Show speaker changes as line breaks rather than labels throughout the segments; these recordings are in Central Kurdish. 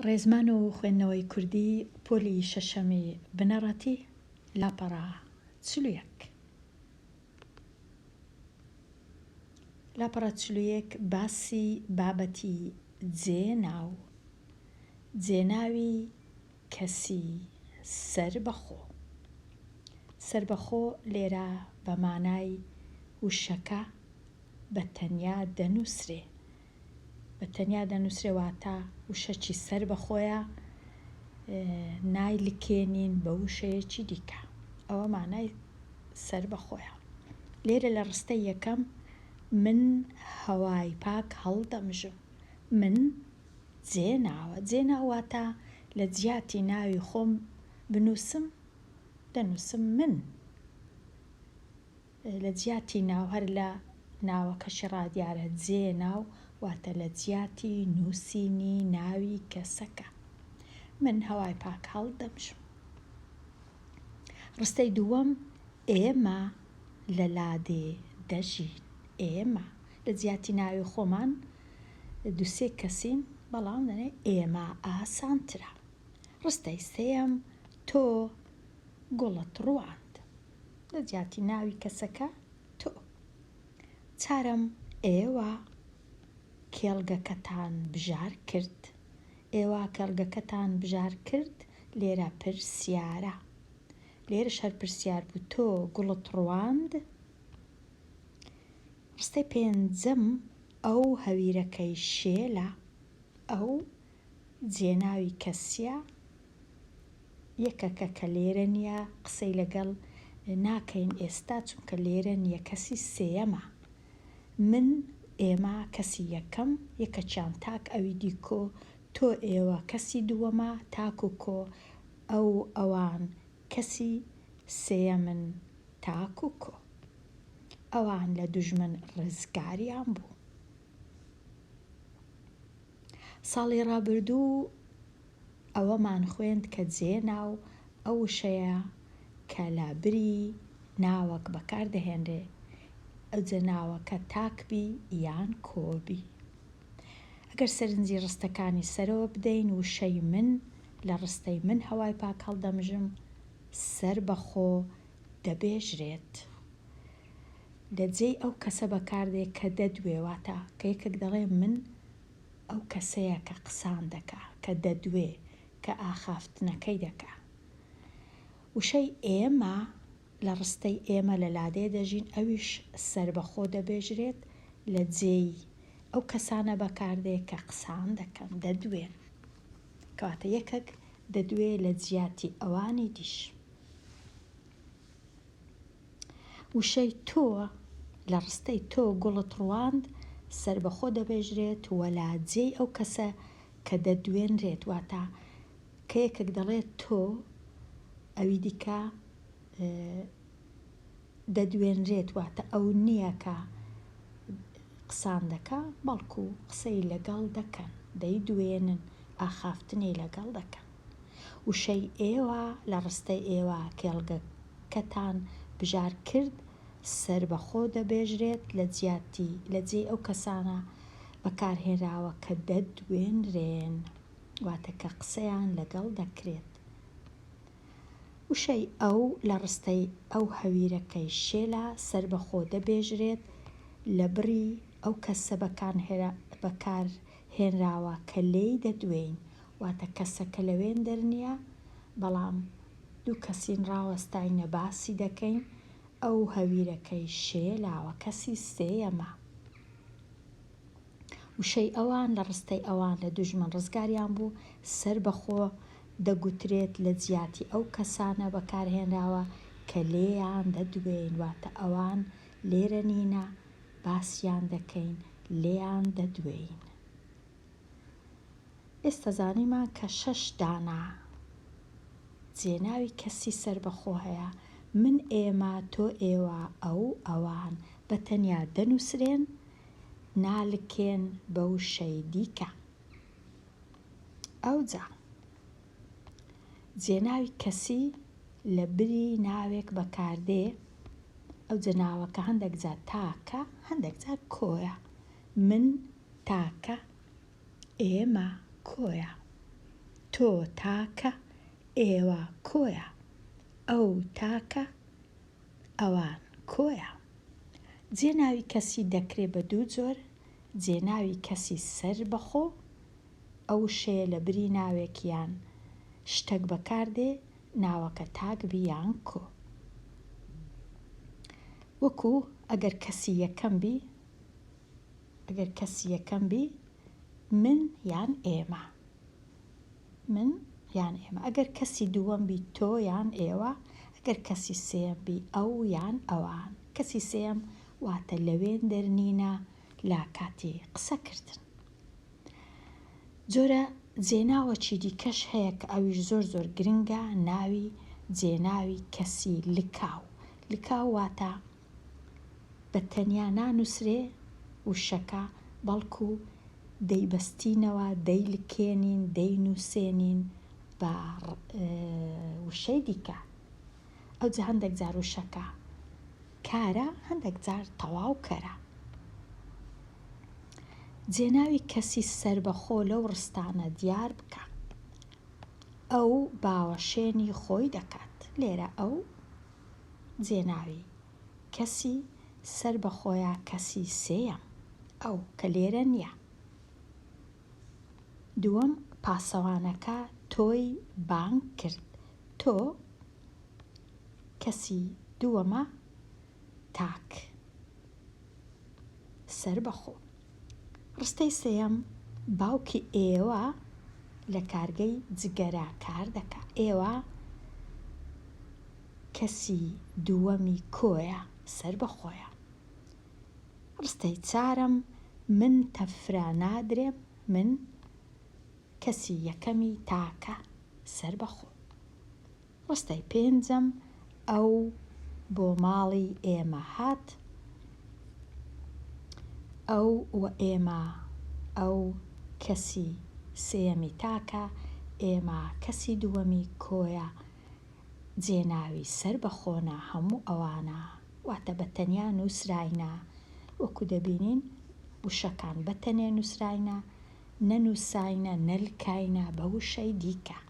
ڕێزمان و خوێندنەوەی کوردی پۆلی شەشەمی بنەڕەتی لاپەڕە 41. لاپەڕە 41 باسی بابەتی جێناو، جێناوی کەسی سەربەخۆ. سەربەخۆ لێرە بە مانای وشەکە بە تەنیا دەنووسرێ. بە تەنیا دەنووسرێ واتە وشەکی سەربەخۆیە، نایلکێنین بە وشەیەکی دیکە. ئەوە مانای سەربەخۆیە. لێرە لە ڕستەی یەکەم من هەوای پاک هەڵدەمژم. من جێناوە. جێناو واتە لە جیاتی ناوی خۆم بنووسم، دەنووسم من. لە جیاتی ناو هەر لە ناوەکەشی ڕادیارە جێناو واتە لە جیاتی نووسینی ناوی کەسەکە. من هەوای پاک هەڵدەمژم. ڕستەی دووەم ئێمە لە لادێ دەژین. ئێمە لە جیاتی ناوی خۆمان دووسێ کەسین، بەڵام دەنێ ئێمە ئاسانترە. ڕستەی سێەم تۆ گوڵت ڕواند. لە جیاتی ناوی کەسەکە تۆ. چارەم ئێوە کێڵگەکەتان بژار کرد. ئێوە کێڵگەکەتان بژار کرد لێرە پرسیارە. لێرەش هەر پرسیار بوو. تۆ گوڵت ڕواند. ڕستەی پێنجەم ئەو هەویرەکەی شێلە. ئەو جێناوی کەسیە، یەکەکە کە لێرە نییە، قسەی لەگەڵ ناکەین ئێستا چونکە لێرە نییە، کەسی سێەمە. من ئێمە کەسی یەکەم، یەکەچیان تاک ئەوی دیکۆ، تۆ ئێوە کەسی دووەمە تاک و کۆ، ئەو ئەوان کەسی سێەمن تاک و کۆ. ئەوان لە دوژمن ڕزگاریان بوو. ساڵی ڕابردوو ئەوەمان خوێند کە جێناو ئەو وشەیە کە لە بری ناوەک بەکاردەهێنرێ، ئەو جێناوەکە تاکبی یان کۆبی. ئەگەر سەرنجی ڕستەکانی سەرەوە بدەین، وشەی من لە ڕستەی من هەوای پاک هەڵدەمژم سەربەخۆ دەبێژرێت. لە جێی ئەو کەسە بەکاردێ کە دەدوێ، واتە کە یەکێک دەڵێ من ئەو کەسەیە کە قسان دەکا، کە دەدوێ، کە ئاخافتنەکەی دەکا. وشەی ئێمە لە ڕستەی ئێمە لە لادێ دەژین، ئەویش سەربەخۆ دەبێژرێت لە جێی ئەو کەسانە بەکاردێ کە قسان دەکەن، دەدوێن، کەواتە یەکێک دەدوێ لە جیاتی ئەوانی دیش. وشەی تۆ لە ڕستەی تۆ گوڵت ڕواند سەربەخۆ دەبێژرێت وەلا جێی ئەو کەسە کە دەدوێنرێت، واتە کە یەکێک دەڵێت تۆ، ئەوی دیکە دەدوێنرێت، واتە ئەو نییە کە قسان دەکا، بەڵکو قسەی لەگەڵ دەکەن، دەیدوێنن، ئاخافتنی لەگەڵ دەکەن. وشەی ئێوە لە ڕستەی ئێوە کێڵگەکەتان بژار کرد سەربەخۆ دەبێژرێت لە جێی ئەو کەسانە بەکارهێنراوە کە دەدوێنرێن، واتە کە قسەیان لەگەڵ دەکرێت. وشەی ئەو لە ڕستەی ئەو هەویرەکەی شێلە، سەربەخۆ دەبێژرێت لە بڕی ئەو کەسە بەکارهێنراوە کە لێی دەدوێین، واتە کەسەکە لەوێن دەرنیە، بەڵام دوو کەسین ڕاوەستاینە باسی دەکەین، ئەو هەویرەکەی شێلاوە، کەسی سێەمە. وشەی ئەوان لە ڕستەی ئەوان لە دوژمن ڕزگاریان بوو، سەربەخۆ دەگوترێت لە جیاتی ئەو کەسانە بەکارهێنراوە کە لێیان دەدوێن، واتە ئەوان لێرە نینە، باسییان دەکەین، لێیان دەدوێین. ئێستا زانیمان کە 6 دانا جێناوی کەسی سەربەخۆ هەیە. من ئێمە، تۆ ئێوە، ئەو ئەوان بە تەنیا دەنووسرێن، نالکێن بە وشەی دیکە. ئەوجا جێناوی کەسی لە بری ناوێک بەکاردێ، ئەو جێناوەکە هەندێک جار تاکە، هەندێک جار کۆیە. من تاکە، ئێمە کۆیە. تۆ تاکە ئێوە کۆیە ئەو تاکە ئەوان کۆیە. جێناوی کەسی دەکرێت بە دوو جۆر. جێناوی کەسی سەر بەخۆ، ئەو شەیە لە بری ناوێکیان شتێک بەکاردێ ناوەکە تاک بیان کۆ. وەکو ئەگەر کەسی یەکەم بی من یان ئێمە، من یان ئێمە. ئەگەر کەسی دووەم بی تۆ یان ئێوە. ئەگەر کەسی سێم بی ئەو یان ئەوان. کەسی سێم واتە لەوێن دەرنینە لا کاتی قسەکردن. جۆرە جێناوەکی دیکەش هەیە کە ئەویش زۆر گرنگە، ناوی جێناوی کەسی لکاو. لکاو واتە بە تەنیا نانووسرێ وشەکە، بەڵکو دەیبەستینەوە، دەیلکێنین، دەینووسێنین بە وشەی دیکە. ئەوجا هەندێک جار وشەکە کارە، هەندێک جار تەواو کەرە. جێناوی کەسی سەربەخۆ لەو ڕستانە دیار بکە، ئەو باوەشێنی خۆی دەکات. لێرە ئەو جێناوی کەسی سەربەخۆیە، کەسی سێیەم ئەو کە لێرە نییە. دووەم پاسەوانەکە تۆی بانگ کرد. تۆ کەسی دووەمە، تاک سەربەخۆ. ڕستەی سێیەم باوکی ئێوە لە کارگەی جگەرە کار دەکات. ئێوە کەسی دووەمی کۆیە، سەربەخۆیە. ڕستەی چارەم من تەفرا نادرێم. من کەسی یەکەمی تاکە، سەربەخۆ. ڕستەی پێنجەم ئەو بۆ ماڵی ئێمە هات. ئەو و ئێمە، ئەو کەسی سێیەمی تاکە، ئێمە کەسی دووەمی کۆیە. جێناوی سەربەخۆنە هەموو ئەوانە، واتە بەتەنیا نووسراینە. وەکو دەبینین وشەکان بەتەنێ نووسراینە، نەنووساینە، نەلکاینە بە وشەی دیکە.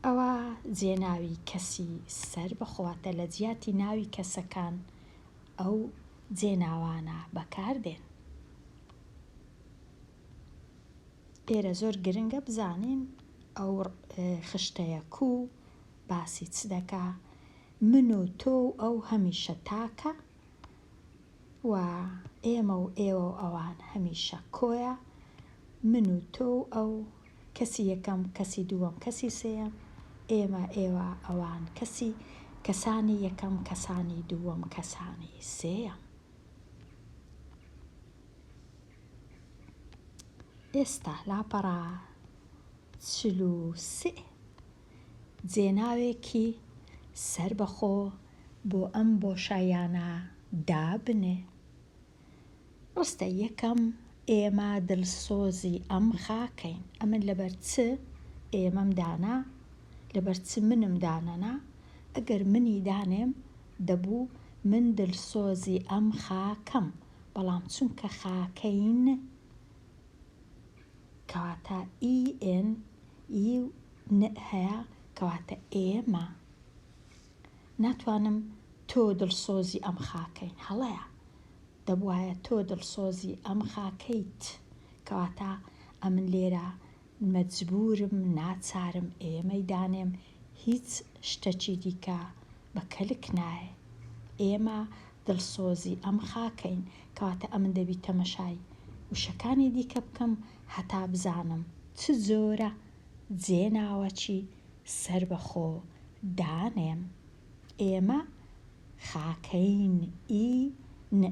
ئەوە جێناوی کەسی سەربەخۆواتە لە جیاتی ناوی کەسەکان ئەو جێناوانە بەکاردێن. ئێرە زۆر گرنگە بزانین ئەو خشتەیە کو باسی چ دەکا. من و تۆ و ئەو هەمیشە تاکە، و ئێمە و ئێوە و ئەوان هەمیشە کۆیە. من و تۆ و ئەو کەسی یەکەم، کەسی دووەم، کەسی سێیەم. ئێمە ئێوە ئەوان کەسانی یەکەم، کەسانی دووەم، کەسانی سێیەم. ئێستا لاپەڕا 43 جێناوێکی سەربەخۆ بۆ ئەم بۆشایانە دابنێ. ڕستە یەکەم ئێمە دڵسۆزی ئەم خاکەین. ئەمن لەبەر چ ئێمەم دانا؟ لەبەر چ منم دانەنا؟ ئەگەر منی دانێم دەبوو من دڵسۆزی ئەم خاکەم، بەڵام چونکە خاکەین کەواتە ئین ئی هەیە، کەواتە ئێمە. ناتوانم تۆ دڵسۆزی ئەم خاکەین، هەڵەیە دەبوایە تۆ دڵسۆزی ئەم خاکەیت، کەواتە ئەمن لێرە مەجبورم، ناچارم ئێمەی دانێم، هیچ شتێکی دیکە بە کەلک نایە. ئێمە دڵسۆزی ئەم خاکەین، کەواتە ئەمن دەبی تەمەشای وشەکانی دیکە بکەم هەتا بزانم چ جۆرە جێناوەکی سەربەخۆ دانێم. ئێمە خاکەین ئی ن.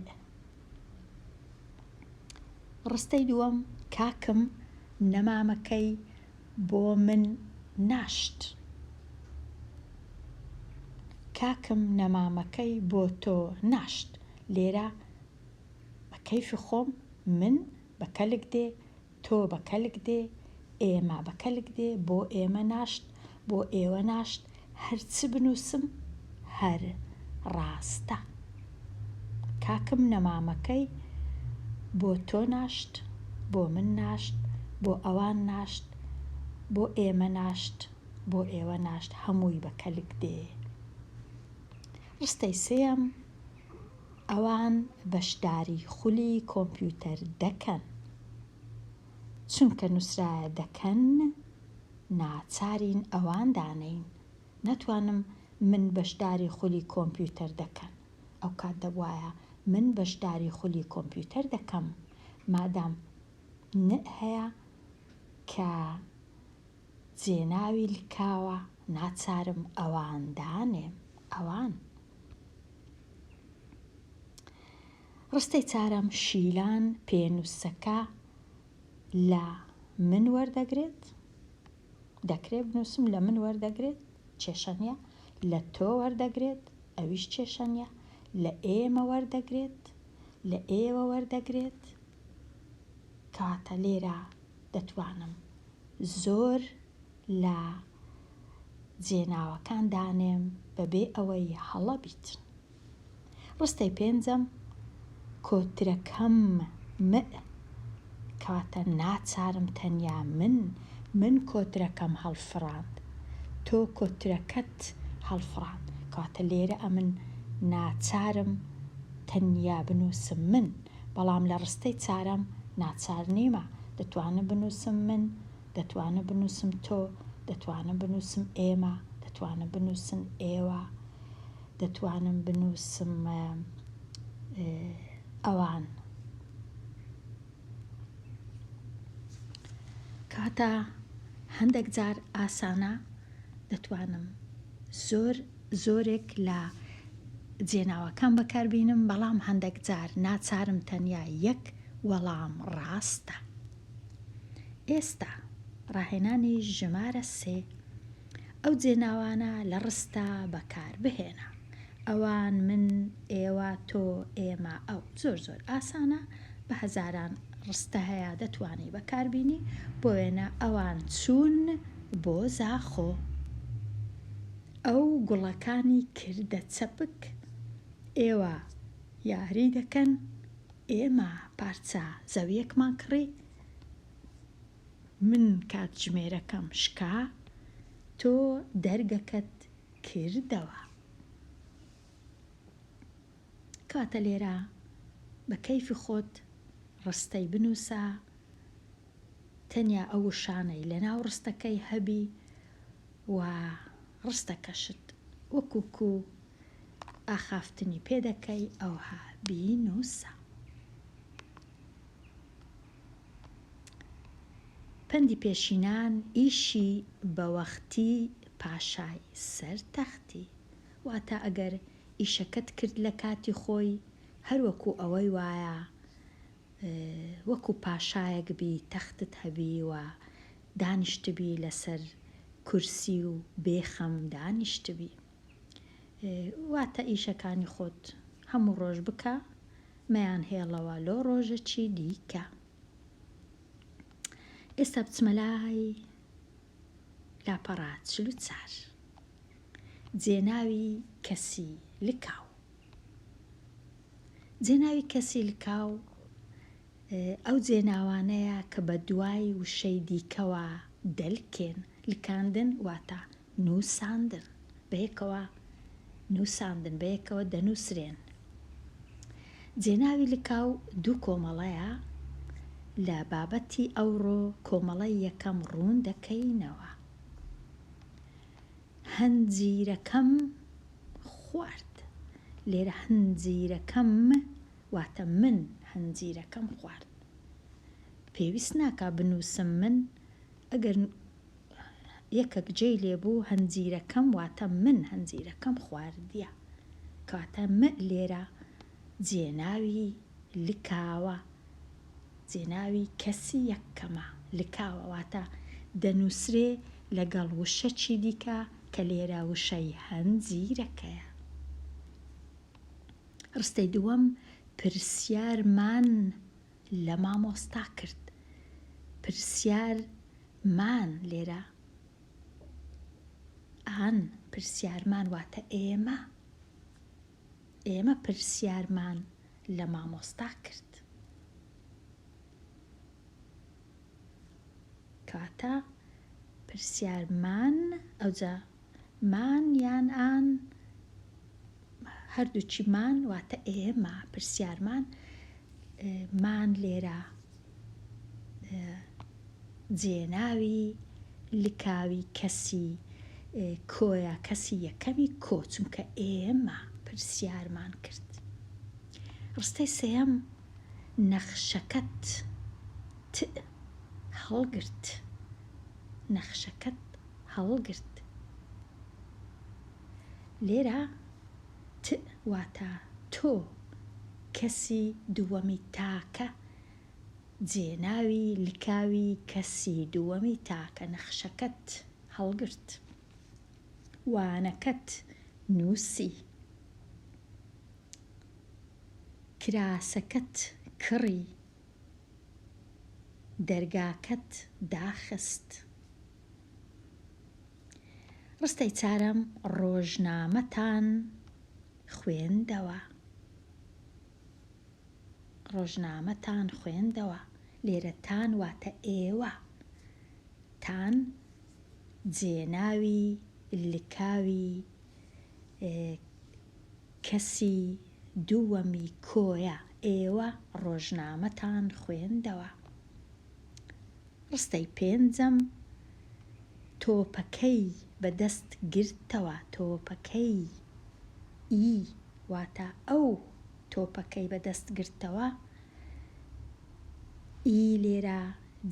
ڕستەی دووەم کاکم نەمامەکەی بۆ من ناشت. کاکم نەمامەکەی بۆ تۆ ناشت. لێرە بە کەیفی خۆم من بە کەلک دێ، تۆ بە کەلک دێ، ئێمە بە کەلک دێ، بۆ ئێمە ناشت، بۆ ئێوە ناشت. هەرچ بنووسم هەر ڕاستە. کاکم نەمامەکەی بۆ تۆ ناشت، بۆ من ناشت، بۆ ئەوان ناشت، بۆ ئێمە ناشت بۆ ئێوە ناشت هەمووی بە کەلک دێ. ڕستەی سێم ئەوان بەشداری خولی کۆمپیوتەر دەکەن. چونکە نووسرایە دەکەن ناچارین ئەوان دانەین. نەتوانم من بەشداری خولی کۆمپیوتەر دەکەن. ئەو کات دەبوایە من بەشداری خولی کۆمپیوتەر دەکەم مادام هەیە کە جێناوی لکاوە ناچارم ئەوان دانێم. ئەوان. ڕستەی چارەم شیلان پێنووسەکە لە من وەردەگرێت. دەکرێت بنووسم لە من وەردەگرێت کێشەنیە، لە تۆ وەردەگرێت ئەویش کێشەنیە، لە ئێمە وەردەگرێت لە ئێوە وەردەگرێت. کاتە لێرە دەتوانم زۆر لە جێناوەکان دانێم بەبێ ئەوەی هەڵە بیتن. ڕستەی پێنجەم کۆترەکەم کاتە ناچارم تەنیا من کۆترەکەم هەڵفڕاند تۆ کۆترەکەت هەڵفڕاند. کاتە لێرە ئەمن ناچارم تەنیا بنووسم من، بەڵام لە ڕستەی چارەم ناچار نیمە. دەتوانم بنووسم من، دەتوانم بنووسم تۆ، دەتوانم بنووسم ئێمە، دەتوانم بنووسم ئێوە، دەتوانم بنووسم ئەوان. کاتە هەندێک جار ئاسانە دەتوانم زۆرێک لە جێناوەکان بەکاربینم، بەڵام هەندێک جار ناچارم تەنیا یەک وەڵام ڕاستە. ئێستا ڕاهێنانی ژمارە 3 ئەو جێناوانە لە ڕستە بەکار بهێنە. ئەوان، من، ئێوە، تۆ، ئێمە، ئەو. زۆر ئاسانە، بە هەزاران ڕستە هەیە دەتوانی بەکاربینی. بۆ وێنە ئەوان چوون بۆ زاخۆ، ئەو گوڵەکانی کردە چەپک، ئێوە یاری دەکەن، ئێمە پارچە زەویەکمان کڕی، من کاتژمێرەکەم شکا، تۆ دەرگەکەت کردەوە. کاتە لێرە بە کەیفی خۆت ڕستەی بنووسە، تەنیا ئەو شانەی لە ناو ڕستەکەی هەبی و ڕستەکەشت وەکوکو ئاخافتنی پێدەکەی ئەوها بینووسە. پەندی پێشینان ئیشی بەوەختی پاشای سەر تەختی. واتە ئەگەر ئیشەکەت کرد لە کاتی خۆی، هەروەکو ئەوەی وایە وەکو پاشایەک بی، تەختت هەبی و دانیشتبی لەسەر کورسی و بێخەم دانیشتبی. واتە ئیشەکانی خۆت هەموو ڕۆژ بکە، مەیان هێڵەوە لۆ ڕۆژەکی دیکە. ئێستا بچمە لای لاپەڕا 44 جێناوی کەسی لکاو. جێناوی کەسی لکاو ئەو جێناوانەیە کە بە دوای وشەی دیکەوە دەلکێن. لکاندن واتە نووساندن، بەیەکەوە نووساندن، بەیەکەوە دەنووسرێن. جێناوی لکاو دوو کۆمەڵەیە. لە بابەتی ئەوڕۆ کۆمەڵەی یەکەم ڕوون دەکەینەوە. هەنجیرەکەم خوارد. لێرە هەنجیرەکەم واتە من هەنجیرەکەم خوارد. پێویست ناکا بنووسم من، ئەگەر یەکێک جێی لێبوو هەنجیرەکەم واتە من هەنجیرەکەم خواردیە. کاتە لێرە جێناوی لکاوە، جێناوی کەسی یەکەمە. لکاوە واتە دەنووسرێ لەگەڵ وشەکی دیکە کە لێرە وشەی هەنجیرەکەیە. ڕستەی دووەم پرسیارمان لە مامۆستا کرد. پرسیارمان لێرە ئان پرسیارمان واتە ئێمە. ئێمە پرسیارمان لە مامۆستا کرد. کاتە پرسیارمان ئەوجا مان یان ئان هەردووچی مان واتە ئێمە پرسیارمان مان لێرە جێناوی لکاوی کەسی کۆیە کەسی یەکەمی کۆ چونکە ئێمە پرسیارمان کرد. ڕستەی سێەم نەخشەکەت ت هەڵگرت نەخشەکەت هەڵگرت لێرە ت واتە تۆ کەسی دووەمی تاکە جێناوی لکاوی کەسی دووەمی تاکە نەخشەکەت هەڵگرت وانەکەت نووسی کراسەکەت کڕی دەرگاکەت داخست. ڕستەی چارەم ڕۆژنامەتان خوێندەوە ڕۆژنامەتان خوێندەوە لێرە تان واتە ئێوە تان جێناوی لکاوی کەسی دووەمی کۆیە ئێوە ڕۆژنامەتان خوێندەوە. ڕستەی پێنجەم تۆپەکەی بەدەست گرتەوە تۆپەکەی ئی واتە ئەو تۆپەکەی بەدەست گرتەوە ئی لێرە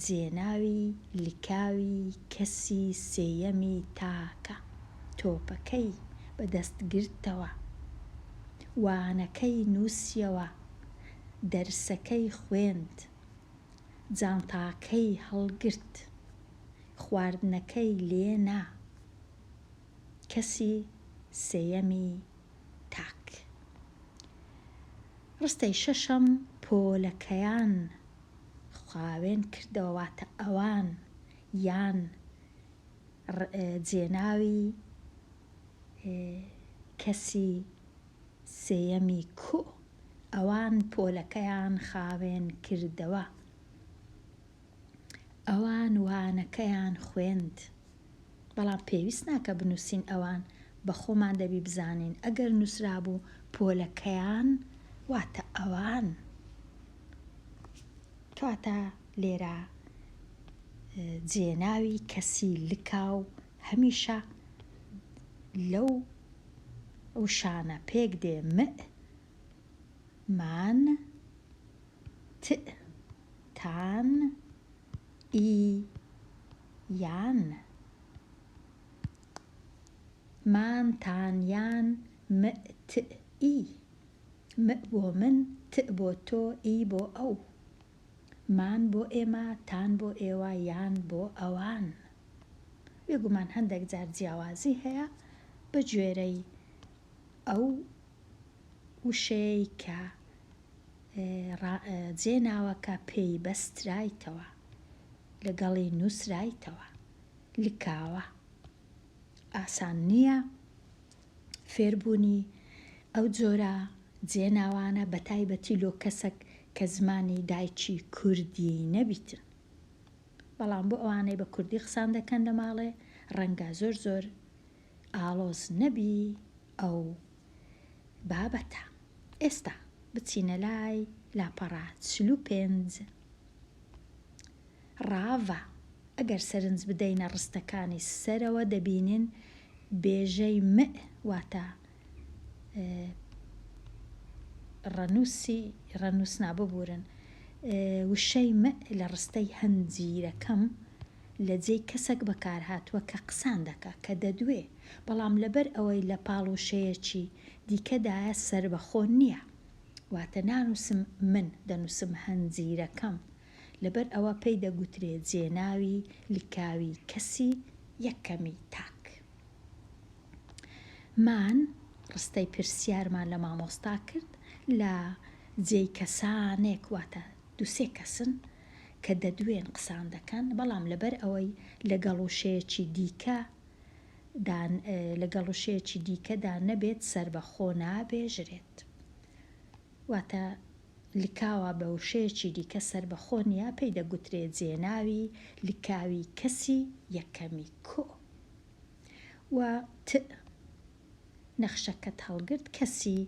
جێناوی لکاوی کەسی سێیەمی تاکە تۆپەکەی بەدەست گرتەوە وانەکەی نووسیەوە دەرسەکەی خوێند جانتاکەی هەڵگرت خواردنەکەی لێنا کەسی سێیەمی تاک. ڕستەی شەشەم پۆلەکەیان خاوێن کردەوە واتە ئەوان یان جێناوی کەسی سێیەمی کۆ ئەوان پۆلەکەیان خاوێن کردەوە ئەوان وانەکەیان خوێند. بەڵام پێویست ناکە بنووسین ئەوان بە خۆمان دەبی بزانین ئەگەر نووسرابوو پۆلەکەیان واتە ئەوان کەواتە لێرە جێناوی کەسی لکاو هەمیشە لەو وشانە پێک دێ مان ت تان ئی یان مان تان یان ت ئی بۆ من ت بۆ تۆ ئی بۆ ئەو مان بۆ ئێمە تان بۆ ئێوە یان بۆ ئەوان. بێگومان هەندێک جار جیاوازی هەیە بە گوێرەی ئەو وشەی کە جێناوەکە پێی بەسترایتەوە لەگەڵی نووسرایتەوە لکاوە. ئاسان نییە فێربوونی ئەو جۆرە جێناوانە بە تایبەتی لۆ کەسێک کە زمانی دایکی کوردی نەبیتن بەڵام بۆ ئەوانەی بە کوردی قسان دەکەن لە ماڵێ ڕەنگە زۆر ئاڵۆز نەبی ئەو بابەتە. ئێستا بچینە لای لاپەڕا 45 ڕاڤە ئەگەر سەرنج بدەینە ڕستەکانی سەرەوە دەبینین بێژەی واتە ڕەنووس ناببورن وشەی لە ڕستەی هەنجیرەکەم لە جێی کەسێک بەکارهاتووە کە قسان دەکا کە دەدوێ بەڵام لەبەر ئەوەی لە پاڵوشەیەکی دیکەدایە سربەخۆ نییە واتە نانووسم من دەنووسم هەنجیرەکەم لەبەر ئەوە پێی دەگوترێ جێناوی لکاوی کەسی یەکەمی تاک. مان ڕستەی پرسیارمان لە مامۆستا کرد لە جێی کەسانێک واتە دووسێ کەسن کە دەدوێن قسان دەکەن بەڵام لەبەر ئەوەی لەگەڵ وشەیەکی دیکەدا نەبێت سربەخۆ نابێژرێت واتە لکاوە بە وشەیەکی دیکە سربەخۆ نیە پێی دەگوترێت جێناوی لکاوی کەسی یەکەمی کۆ. و نەخشەکەت هەڵگرت کەسی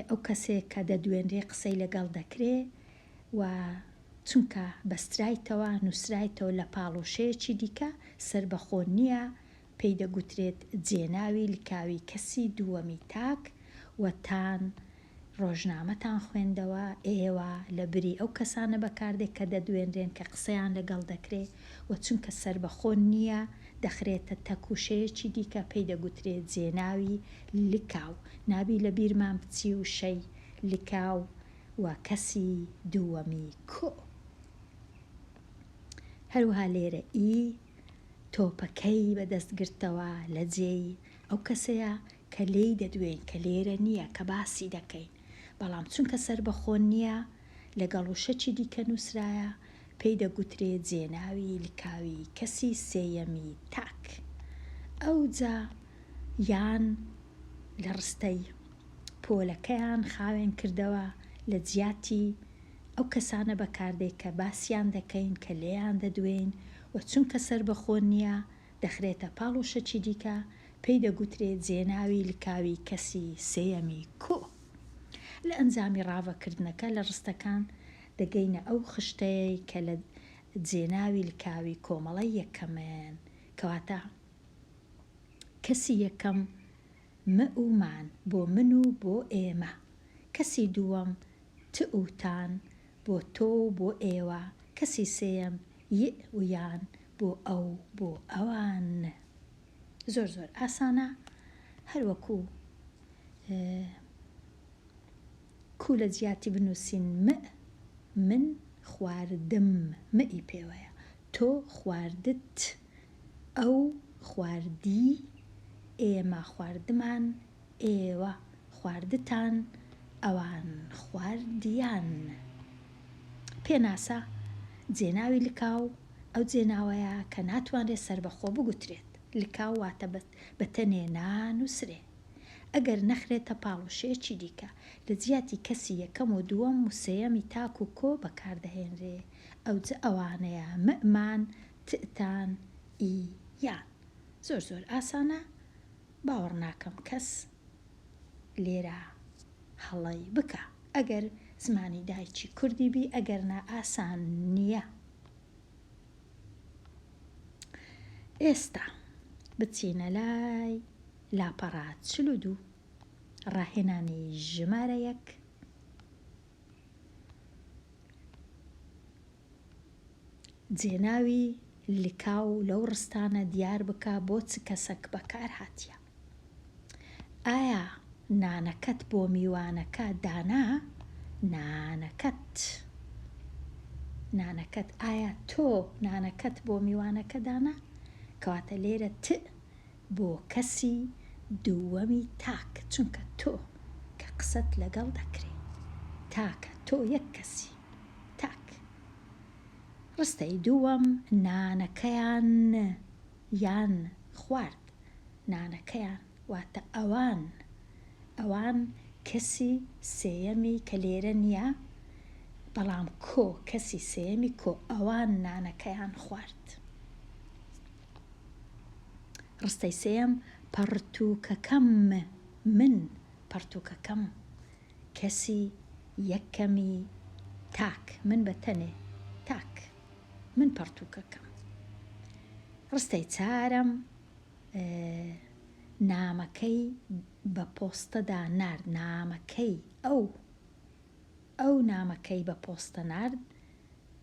ئەو کەسێک کە دەدوێنرێ قسەی لەگەڵ دەکرێ و چونکە بەسترایتەوە نووسرایتەوە لە پاڵۆشەیەکی دیکە سربەخۆ نییە پێی دەگوترێت جێناوی لکاوی کەسی دووەمی تاک و تان ڕۆژنامەتان خوێندەوە ئێوە لە بری ئەو کەسانە بەکاردێک کە دەدوێنرێن کە قسەیان لەگەڵ دەکرێت و چونکە سربەخۆ نییە دەخرێتە تەکوشەیەکی دیکە پێی دەگوترێت جێناوی لکاو. نابی لە بیرمان بچی وشەی لکاو و کەسی دووەمی کۆ. هەروها لێرە تۆپەکەی بەدەستگرتەوە لە جێی ئەو کەسەیە کە لێی دەدوێن کە لێرە نییە کە باسی دەکەین، بەڵام چونکە سربەخۆ نییە لەگەڵ وشەکی دیکە نووسرایە پێی دەگوترێت جێناوی لکاوی کەسی سێیەمی تاک. ئەوجا یان لە ڕستەی پۆلەکەیان خاوێن کردەوە لە جیاتی ئەو کەسانە بەکاردێک کە باسییان دەکەین کە لێیان دەدوێن و چونکە سربەخۆ نییە دەخرێتە پاڵۆشەکی دیکە پێی دەگوترێت جێناوی لکاوی کەسی سێیەمی کۆ. لە ئەنجامی ڕاوەکردنەکە لە ڕستەکان دەگەینە ئەو خشتەیە کە لە جێناوی لکاوی کۆمەڵی یەکەمەن، کەواتە کەسی یەکەم مەومان بۆ من و بۆ ئێمە، کەسی دووەم تان بۆ تۆ بۆ ئێوە، کەسی سێیەم ویان بۆ ئەو بۆ ئەوان. زۆر زۆر ئاسانە، هەروەکو کوو لە جیاتی بنووسین من خواردم مئی پێوەیە، تۆ خواردت، ئەو خواردی، ئێمە خواردمان، ئێوە خواردتان، ئەوان خواردیان. پێناسە جێناوی لکاو ئەو جێناوەیە کە ناتوانرێت سربەخۆ بگوترێت. لکاو واتە بەتەنێ نانووسرێ ئەگەر نەخرێتە پاڵۆشەیەکی دیکە لە جیاتی کەسی یەکەم و دووەم و سێیەمی تاک و کۆ بەکاردەهێنرێ. ئەوجە ئەوانەیە مەمان، تان، یان. زۆر زۆر ئاسانە، باوەڕ ناکەم کەس لێرە هەڵی بکە ئەگەر زمانی دایکی کوردی بی، ئەگەر نا ئاسان نییە. ئێستا بچینە لای لاپەڕات 42 ڕاهێنانی ژمارە 1. جێناوی لکاو لەو ڕستانە دیار بکە بۆ چ کەسەک بەکار هاتیە. ئایا نانەکەت بۆ میوانەکە دانا؟ نانەکەت ئایا تۆ نانەکەت بۆ میوانەکە دانا؟ کەواتە لێرە بۆ کەسی دووەمی تاک، چونکە تۆ کە قسەت لەگەڵ دەکرێ تاکە، تۆ یەک کەسی تاک. ڕستەی دووەم نانەکەیان یان خوارد، نانەکەیان واتە ئەوان کەسی سێیەمی کە لێرە نییە، بەڵام کۆ کەسی سێیەمی کۆ، ئەوان نانەکەیان خوارد. ڕستەی سێیەم پەرتووکەکەم، من پەرتووکەکەم کەسی یەکەمی تاک، من بەتەنێ تاک، من پەرتووکەکەم. ڕستەی چارەم نامەکەی بە پۆستەدا نارد، نامەکەی ئەو نامەکەی بە پۆستە نارد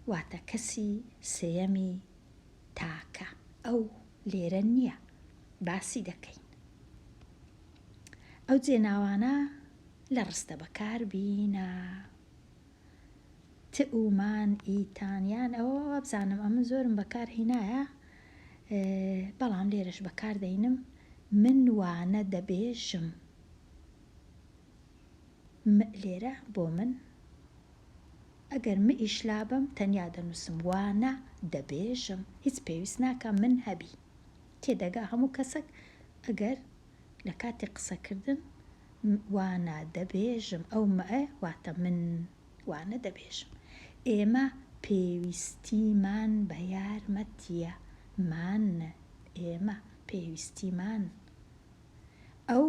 واتە کەسی سێیەمی تاکە، ئەو لێرە نییە باسی دەکەین. ئەو جێناوانە لە ڕستە بەکار بینە. تئومان، ئیتانیان، ئەوە بزانم ئەمە زۆرم بەکار هینایە، بەڵام لێرەش بەکار دەینم. من وانە دەبێژم، لێرە بۆ من، ئەگەر ئیش لابم تەنیا دەنووسم وانە دەبێژم، هیچ پێویست ناکە من هەبی. تێدەگا هەموو کەسێک ئەگەر لە کاتی قسەکردن وانە دەبێژم، ئەو مەئە واتە من، وانە دەبێژم. ئێمە پێویستیمان بە یارمەتیە. ئێمە پێویستیمان. ئەو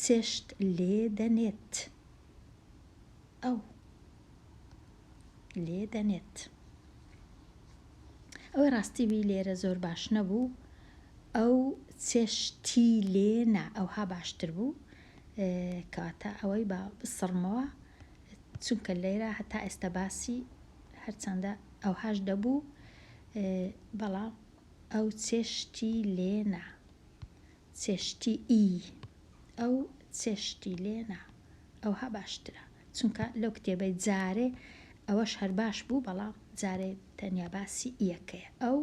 چێشت لێ دەنێت. ئەو لێ دەنێت. ئەوەی ڕاستیوی لێرە زۆر باش نەبوو. ئەو چێشتی لێنا ئەوها باشتر بوو، کەواتە ئەوەی بە بسڕمەوە، چونکە لێرە هەتا ئێستا باسی هەرچەندە ئەوهاش دەبوو، بەڵام ئەو چێشتی لێنا، چێشتی ئەو چێشتی لێنا ئەوها باشترە، چونکە لەو کتێبەی جارێ ئەوەش هەر باش بوو، بەڵام جارێ تەنیا باسی ئیەکەیە. ئەو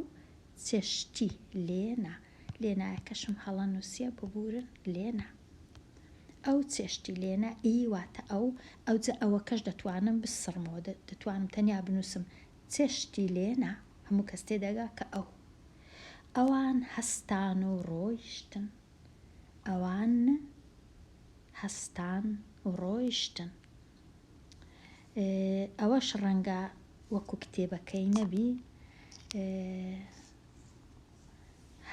چێشتی لێنا، لێنایەکەشم هەڵە نووسیە ببورن لێنا. ئەو چێشتی لێنا واتە ئەوجە ئەوەکەش دەتوانم بسڕمەوە، دەتوانم تەنیا بنووسم چێشتی لێنا، هەموو کەس تێدەگا کە ئەوان هەستان و ڕۆیشتن. ئەوان هەستان و ڕۆیشتن. ئەوەش ڕەنگە وەکو کتێبەکەی نەبی،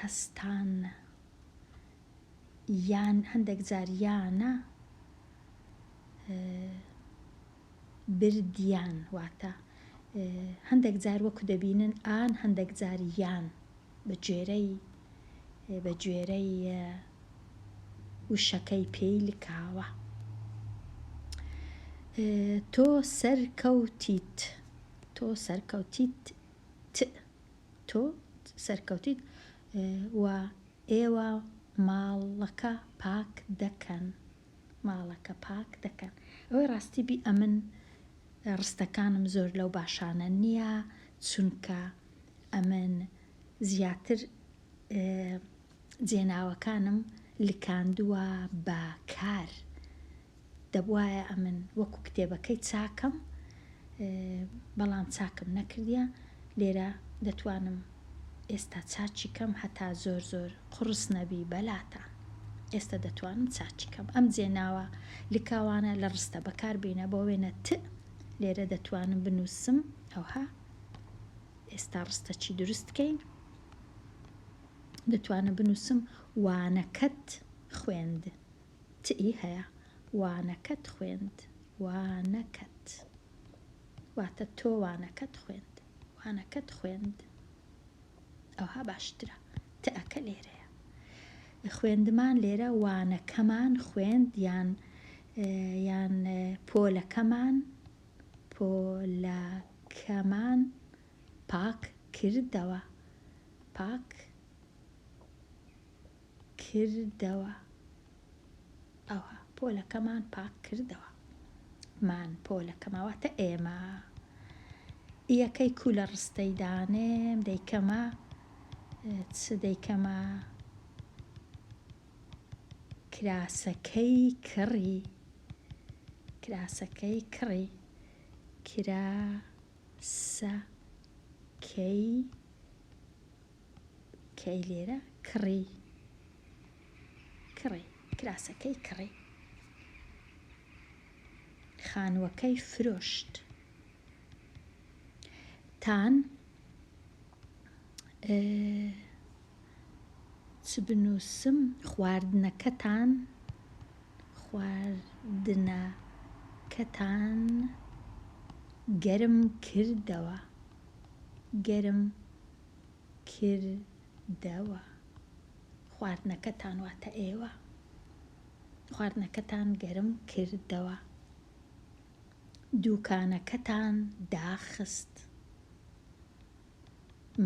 هەستان یان هەندێک جار یانە بردیان، واتە هەندێک جار وەکو دەبینن ئان، هەندێک جار یان بە گوێرەی وشەکەی پێی لکاوە. تۆ سەرکەوتیت. تۆ سەرکەوتیت و ئێوە ماڵەکە پاک دەکەن. ئەوەی ڕاستی بی ئەمن ڕستەکانم زۆر لەو باشانە نییە، چونکە ئەمن زیاتر جێناوەکانم لکاندووە بە کار. دەبوایە ئەمن وەکو کتێبەکەی چاکەم، بەڵام چاکم نەکردیە. لێرە دەتوانم ئێستا چاچی کەم، هەتا زۆر قڕس نەبی بەلاتان، ئێستا دەتوانم چاچی کەم. ئەم جێناوە لکاوانە لە ڕستە بەکار بێنە بۆ وێنە لێرە دەتوانم بنووسم ئەوها. ئێستا ڕستەچی دروستکەین، دەتوانم بنووسم وانەکەت خوێند. هەیە وانەکەت خوێند. وانەکەت واتە تۆ وانەکەت خوێند. ئەوها باشترە. تەکە لێرەیە. خوێندمان لێرە وانەکەمان خوێند، یان پۆلەکەمان پاک کردەوە. ئەوها پۆلەکەمان پاک کردەوە. پۆلەکەماواتە ئێمە. یەکەی کو لە ڕستەی دانێم دەیکەمە دەیکەمە کراسەکەی کڕی. کەی لێرە کراسەکەی کڕی. خانووەکەی فرۆشت. تان چ بنووسم؟ خواردنەکەتان گەرم کردەوە. خواردنەکەتان واتە ئێوە. خواردنەکەتان گەرم کردەوە. دووکانەکەتان داخست.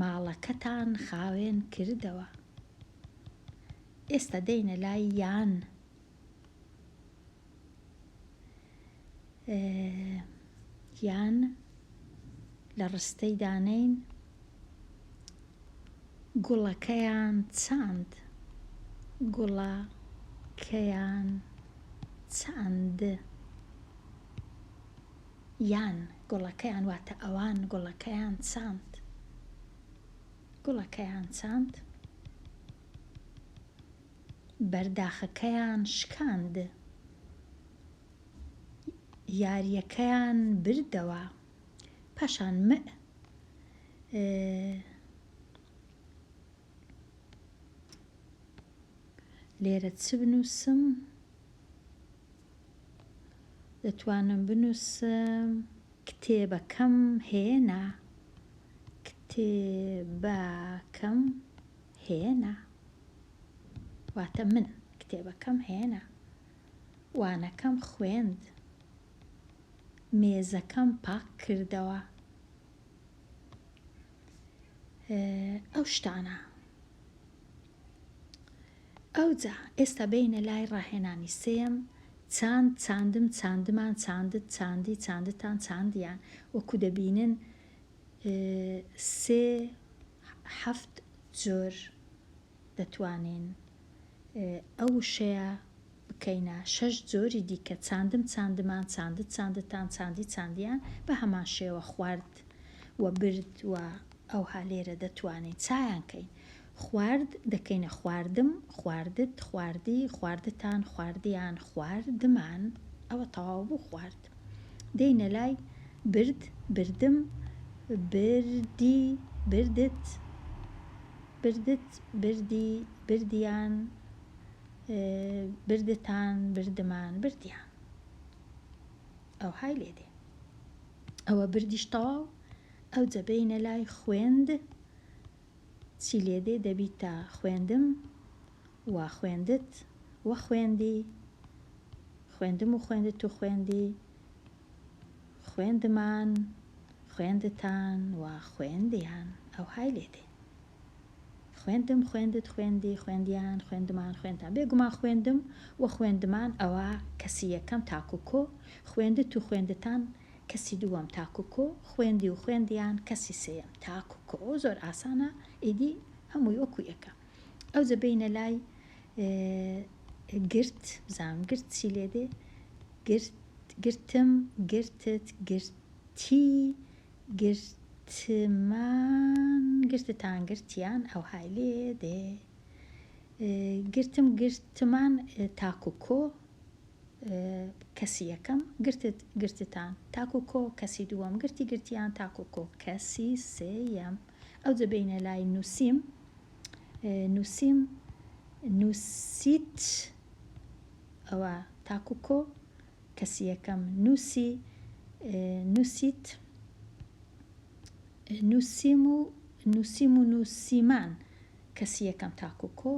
ماڵەکەتان خاوێن کردەوە. ئێستا دەینە لای یان لە ڕستەی دانەین گوڵەکەیان چاند. یان گوڵەکەیان واتە ئەوان گوڵەکەیان چاند. بەرداخەکەیان شکاند. یاریەکەیان بردەوە پاشان لێرە چ بنووسم؟ دەتوانم بنووسم کتێبەکەم هێنا، کتێبەکەم هێنا، واتە من کتێبەکەم هێنا، وانەکەم خوێند، مێزەکەم پاک کردەوە. ئەو شتانە. ئەوجا ئێستا بینە لای ڕاهێنانی سێم چاند، چاندم، چاندمان، چاندت، چاندی، چاندتان، چاندیان. وەکو دەبینن 7 جۆر دەتوانین ئەو وشەیە بکەینە 6 جۆری دیکە چاندم، چاندمان، چاندت، چاندتان، چاندی، چاندیان بە هەمان شێوە خوارد و برد و ئەو هالێرە دەتوانین چایان کەین. خوارد دەکەینە خواردم، خواردت، خواردی، خواردتان، خواردیان، خواردمان. ئەوە تەواو بوو خوارد. دێینە لای برد، بردم، بردی، بردت، بردت، بردی، بردیان، بردتان، بردمان، بردیان. ئەو های لێدێ. ئەوە بردیش تەواو. ئەو جەبینە لای خوێند چی لێدێ؟ دەبیتە خوێندم و خوێندت و خوێندی، خوێندم و خوێندت و خوێندی، خوێندمان، خوێندتان و خوێندیان. ئەو های لێدێ. خوێندم، خوێندت، خوێندی، خوێندیان، خوێندمان، خوێندتان. بێگومان خوێندم و خوێندمان ئەوە کەسی یەکەم تاکوکۆ، خوێندت و خوێندتان کەسی دووەم تاکوکۆ، خوێندی و خوێندیان کەسی سێیەم تاکوکۆ. زۆر ئاسانە، ئیدی هەمووی وەکو یەکە. ئەو جەبینە لای گرت، بزانم گرت چی لێدێ؟ گرت، گرتم، گرتت، گرتی، گرتمان، گرتتان، گرتیان. ئەو های لێدێ. گرتم، گرتمان تاکوکۆ کەسی یەکەم، گرتت، گرتتان تاکوکۆ کەسی دووەم، گرتی، گرتیان تاکوکۆ کەسی سێیەم. ئەو جەبینە لای نووسیم، نووسیم، نووسیت، ئەوە تاکوکۆ کەسی یەکەم، نووسی، نووسیت، نووسیم و نووسیم و نووسیمان کەسی یەکەم تاکوکۆ،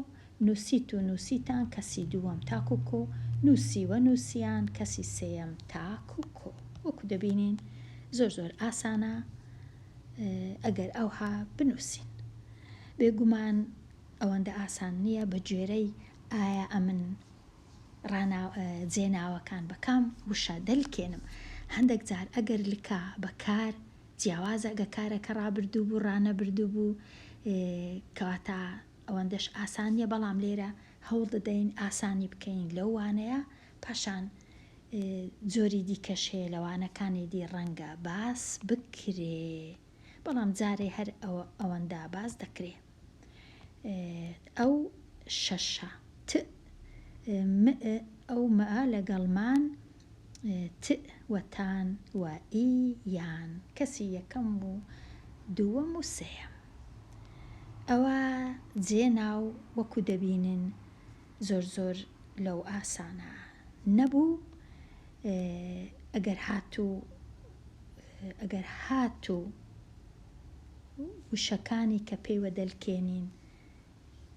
نووسیت و نووسیتان کەسی دووەم تاکوکۆ، نووسی و نووسیان کەسی سێیەم تاکوکۆ. وەکو دەبینین زۆر زۆر ئاسانە ئەگەر ئەوها بنووسین. بێگومان ئەوەندە ئاسان نییە بە گوێرەی ئایا ئەمن جێناوەکان بەکام وشە دەلکێنم. هەندێک جار ئەگەر لکا بەکار جیاوازە، ئەگە کارەکە ڕابردوو بوو، ڕانەبردوو بوو، کەواتە ئەوەندەش ئاسان نیە، بەڵام لێرە هەوڵ دەدەین ئاسانی بکەین لەو وانەیە. پاشان جۆری دیکەش هەیە لەوانەکانی دی ڕەنگە باس بکرێ، بەڵام جارێ هەر ئەوەندە باس دەکرێ. ئەو شەشە ئەو مەئە لەگەڵمان وەتان و ئییان کەسی یەکەم و دووەم و سێیەم. ئەوە جێناو وەکو دەبینن زۆر زۆر لەو ئاسانە نەبوو. ئەگەر هاتوو وشەکانی کە پێیوە دەلکێنین،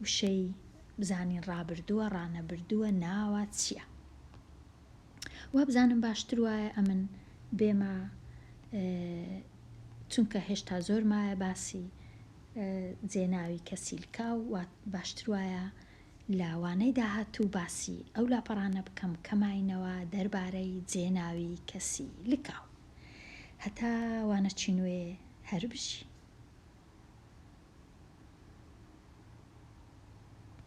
وشەی بزانین ڕابردووە، ڕانەبردووە، ناوە چییە. وا بزانم باشتر وایە ئەمن بێمە، چونکە هێشتا زۆر مایە باسی جێناوی کەسیلکا و باشتر وایە لاوانەی داهاتوو باسی ئەو لاپەڕانە بکەم کەماینەوە دەربارەی جێناوی کەسی لکاو. هەتا وانە چینوێ هەر بژی.